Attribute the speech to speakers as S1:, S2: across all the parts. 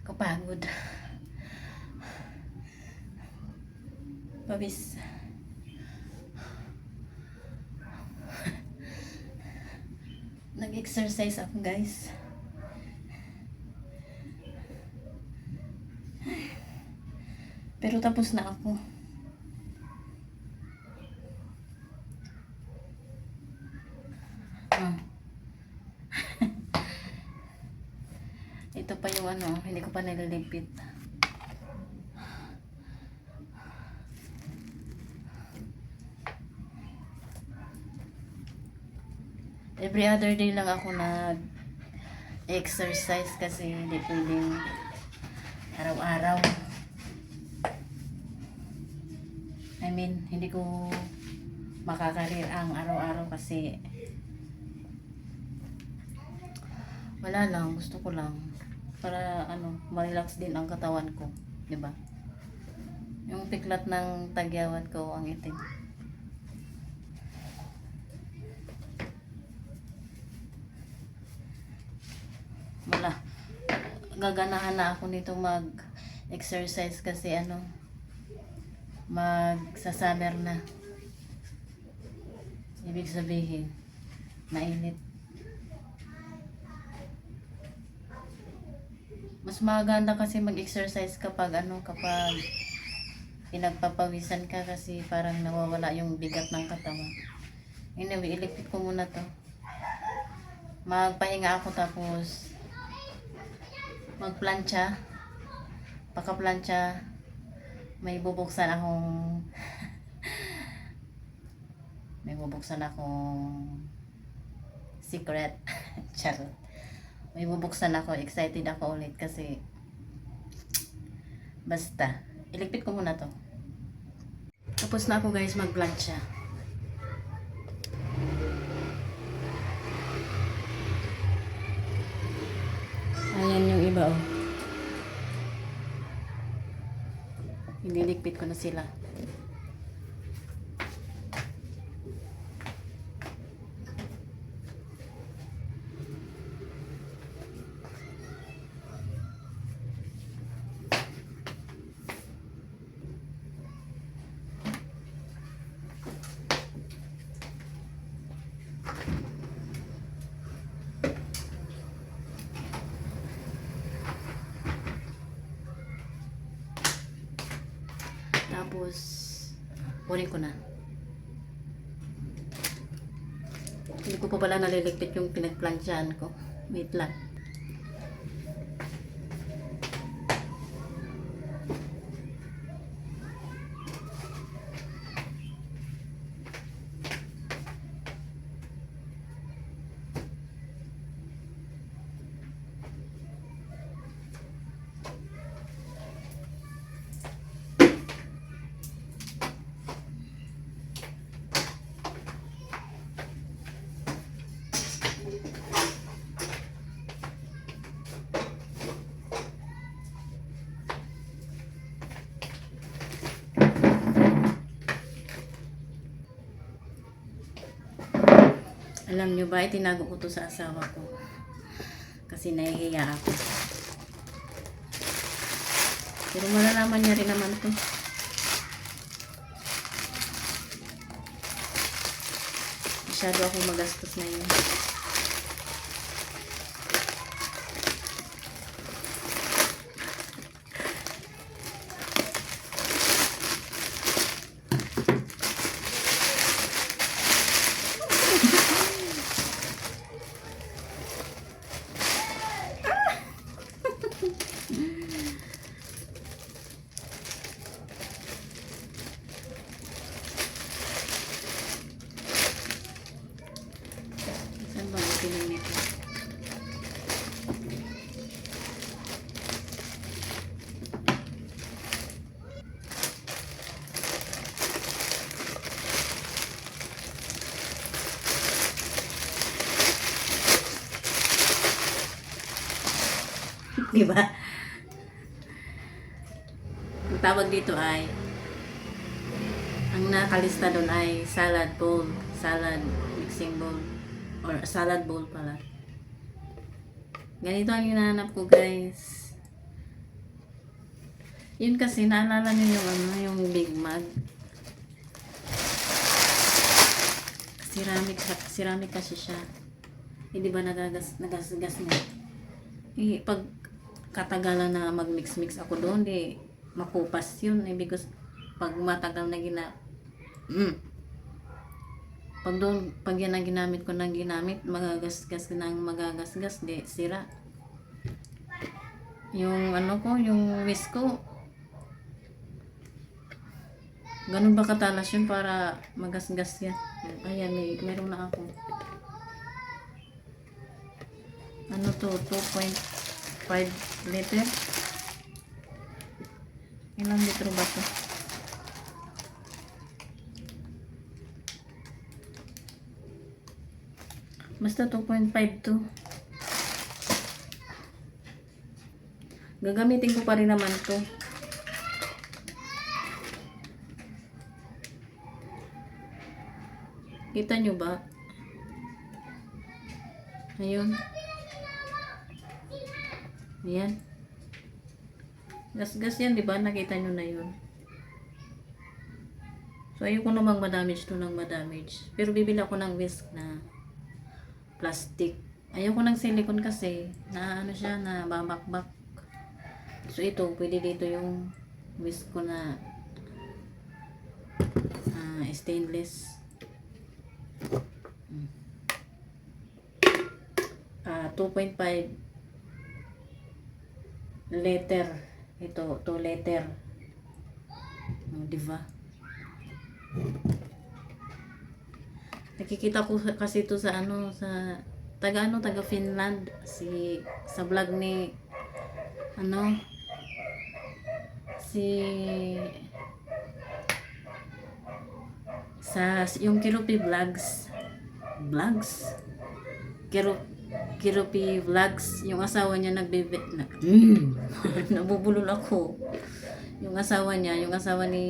S1: Kapagod. Pabis. Nag-exercise ako guys. Pero tapos na ako. Ito pa yung ano, hindi ko pa nililipit. Every other day lang ako nag-exercise kasi hindi pwedeng araw-araw. I mean, hindi ko makakarir ang araw-araw kasi wala lang, gusto ko lang para ano, ma-relax din ang katawan ko, 'di ba? Yung piklat ng tagyawat ko ang itim. Wala. Gaganahan na ako nito mag-exercise kasi ano, magsa-summer na. Ibig sabihin, mainit. Mas maganda kasi mag-exercise kapag ano, kapag pinagpapawisan ka kasi parang nawawala yung bigat ng katawan. Anyway, iligpit ko muna to. Magpahinga ako tapos magplancha. Pagka-plancha, may bubuksan akong secret. Charot. May bubuksan ako, excited ako ulit kasi basta, iligpit ko muna to. Tapos na ako guys mag-plancha. Ayan yung iba oh. Ililigpit ko na sila. Tapos, kunin ko na. Hindi ko pa pala naliligpit yung pinagplansyahan ko. Wait lang. Alam nyo ba, itinago ko to sa asawa ko. Kasi nahihiya ako. Pero malalaman niya rin naman to. Masyado ako magastos na yun. Diba? Ang tawag dito ay, ang nakalista doon ay salad bowl, salad mixing bowl, or salad bowl pala. Ganito ang hinahanap ko guys. Yun kasi, naalala niyo yung ano, yung Big Mac. Ceramic kasi siya. Hindi ba nagasgas niya? Pag katagalan na mag-mix-mix ako doon, di makupas yun. Because pag matagal na pag yan ang ginamit ko ng ginamit, magagasgas, di sira. Yung ano ko, yung whisk ko, ganun ba katalas yun para magasgas yan? Ayan, meron na ako. Ano to? 2.5 liter? Ilang litro ba to? Basta 2.5 to. Gagamitin ko pa rin naman to. Kita nyo ba? Ayun. Ayan. Gas-gas yan, di ba? Nakita nyo na yun. So, ayoko namang madamage to ng madamage. Pero bibili ako ng whisk na plastic. Ayoko ng silicone kasi na ano siya, na babakbak. So, ito, pwede dito yung whisk ko na stainless. 2.5 liter. Ito, 2 liter. Diba? Nakikita ko kasi ito sa ano, sa taga Finland, sa vlog ni ano, yung Kirupi vlogs, Kirupi vlogs, yung asawa niya nabubulol ako. Yung asawa ni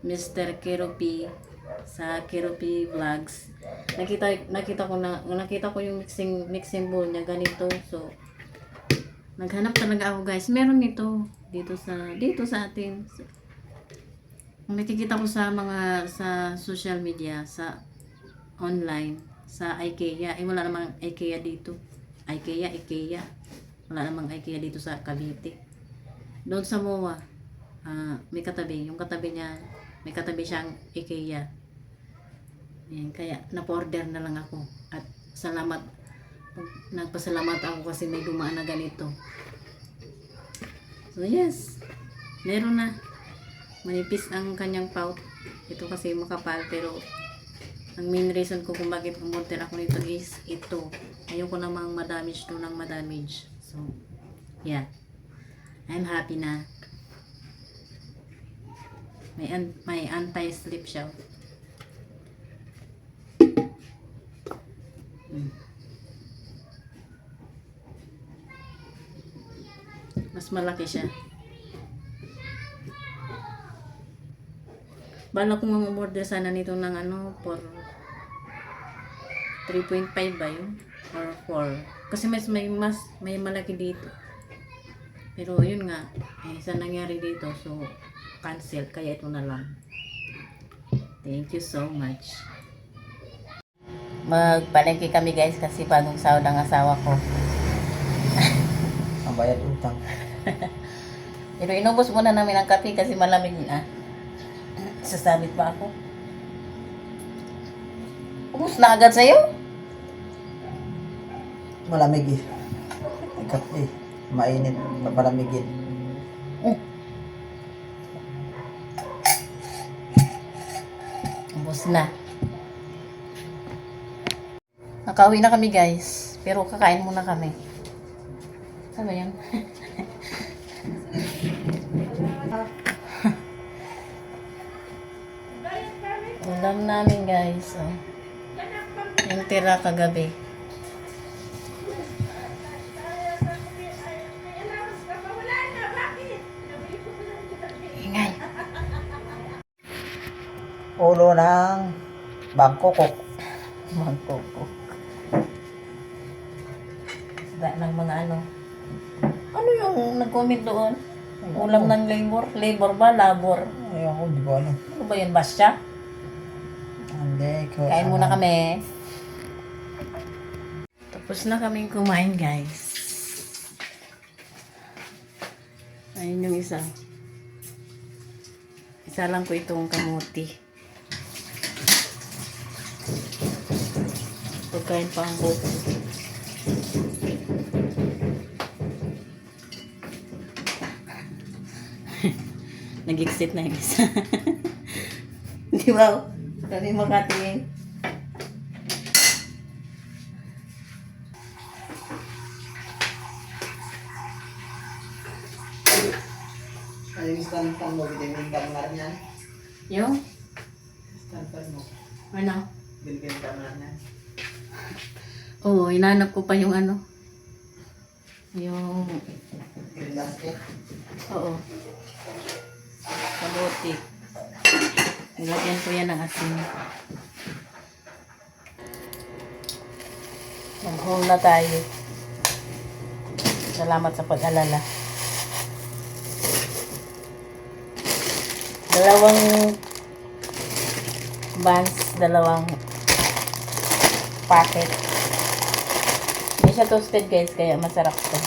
S1: Mr. Kirupi sa Kirupi vlogs. Nakita ko yung mixing bowl niya ganito. So naghanap talaga ako, guys. Meron nito dito sa atin. So, nakikita ko sa social media, sa online, sa IKEA. Wala namang IKEA dito. IKEA. Wala namang IKEA dito sa Cavite. Doon sa MOA, may katabi. Yung katabi niya, may katabi siyang IKEA. Ayan, kaya na-order na lang ako. At nagpasalamat ako kasi may dumaan na ganito. So yes, meron na. Manipis ang kanyang pout. Ito kasi makapal, pero ang main reason ko kung bakit umorder ako nito is ito. Ayoko namang madamage to ng madamage. So, yeah. I'm happy na. May anti-slip siya. Mas malaki siya. Bala kong umorder sana nito ng ano, for 3.5 ba yun? Or 4. Kasi may malaki dito. Pero yun nga, isa nangyari dito. So, cancel. Kaya ito na lang. Thank you so much. Magpalengke kami, guys, kasi bagong sahod ang asawa ko.
S2: Ang bayad utang.
S1: Pero inubos muna namin ang kape kasi malamig na. Sasabit pa ako. Ubus na agad sa'yo?
S2: Malamig eh. Kape. Mainit. Papalamigin.
S1: Ubus na. Nakauwi na kami, guys. Pero kakain muna kami. Ano ba yan? Ulam namin, guys. Oh. Yung tira kagabi. Ingay.
S2: Ulo ng bangkokok.
S1: Mangkoko. Isda ng mga ano. Ano yung nag-comment doon? Ulam ng labor? Labor ba? Labor?
S2: Ay, ako, di ko alam.
S1: Ano ba yun? Basya?
S2: Hindi ko
S1: Kain muna
S2: alam.
S1: kami. Tapos na kaming kumain, guys. Ayun yung isa. Isa lang ko itong kamuti. Pagkain pa ang buko. Nag-exit na yung isa. Di ba? Kami makatingin.
S2: Ay, yung stand fan mo, binigyan ka nga rin yan.
S1: Yung?
S2: Stand fan mo,
S1: Ano?
S2: binigyan ka nga rin yan.
S1: Oo, hinanap ko pa yung ano. Yung...
S2: Green basket.
S1: Oo. Kabuti. Nilagyan ko yan ng asin. Mag-home na tayo. Salamat sa pag-alala. Dalawang buns, dalawang packet. Hindi siya toasted, guys, kaya masarap to.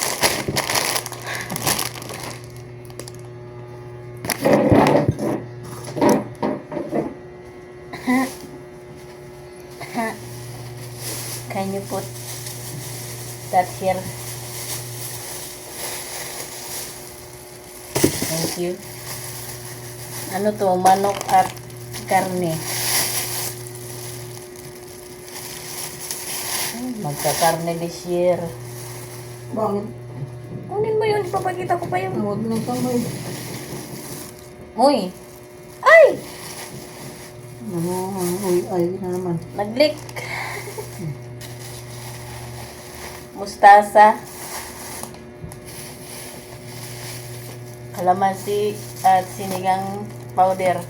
S1: Can you put that here? Thank you. Ano to? Manok at karne. Magkakarne this year.
S2: Bakit?
S1: Kunin mo yun. Ipapakita ko pa yun.
S2: Huwag na kamay.
S1: Uy! Ay!
S2: Ay, na naman.
S1: Nag-leak. Mustasa. Kalamansi at sinigang powder.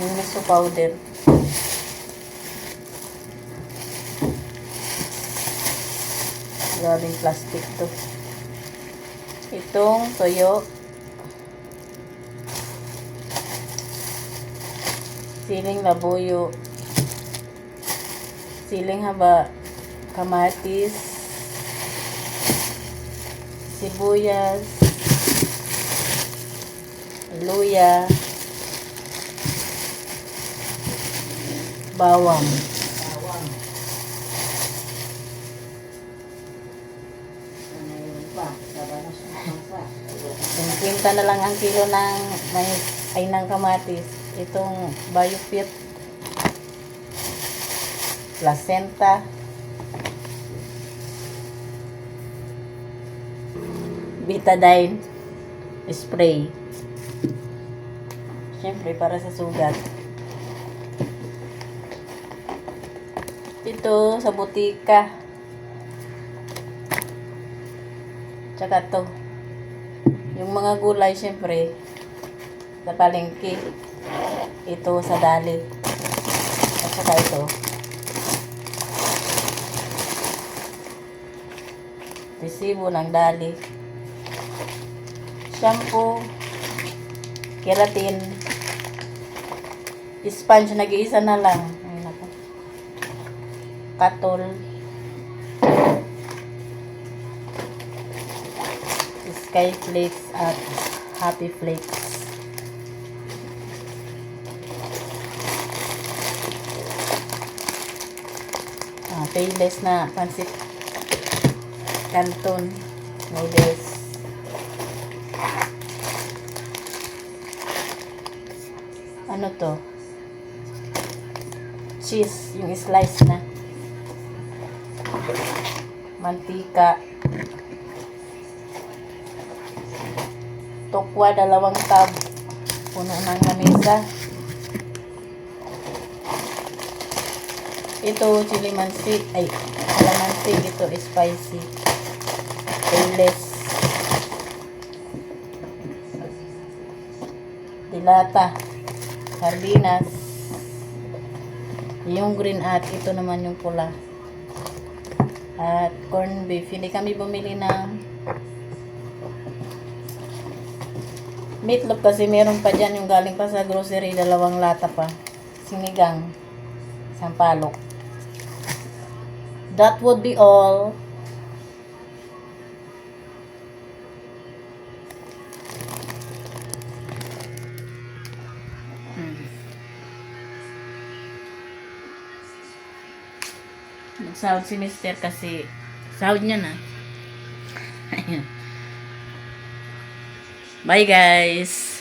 S1: Yung miso powder. Grabing plastic to. Itong toyo. Siling labuyo. Siling haba. Kamatis. Sibuyas. Luya. Bawang. Yung 50 na lang ang kilo ng mais ay ng kamatis. Itong biofit. Placenta. Betadine spray. Siyempre para sa sugat. Ito sa butika. Tsaka to. Yung mga gulay siyempre sa palengke. Ito sa dali. At saka ito. Resibo ng dali. Shampoo. Keratin. Sponge, nag-iisa na lang. Ay, naku. Katol. Sky Flakes at Happy Flakes. Payless na pansit canton noodles. Ano to? Cheese, yung slice na. Mantika. Tokwa, 2 tab. Puno ng lamesa. Ito, chili mansi. Ay, kalamansi. Ito, spicy. Payless. Dilata. Sardinas. Yung green at ito naman yung pula. At corned beef. Hindi kami bumili ng Meatloaf kasi meron pa dyan yung galing pa sa grocery, 2 lata pa. Sinigang. Sampalok. That would be all. Nagsahod si Mister kasi sahod niya na. Ayun. Bye guys!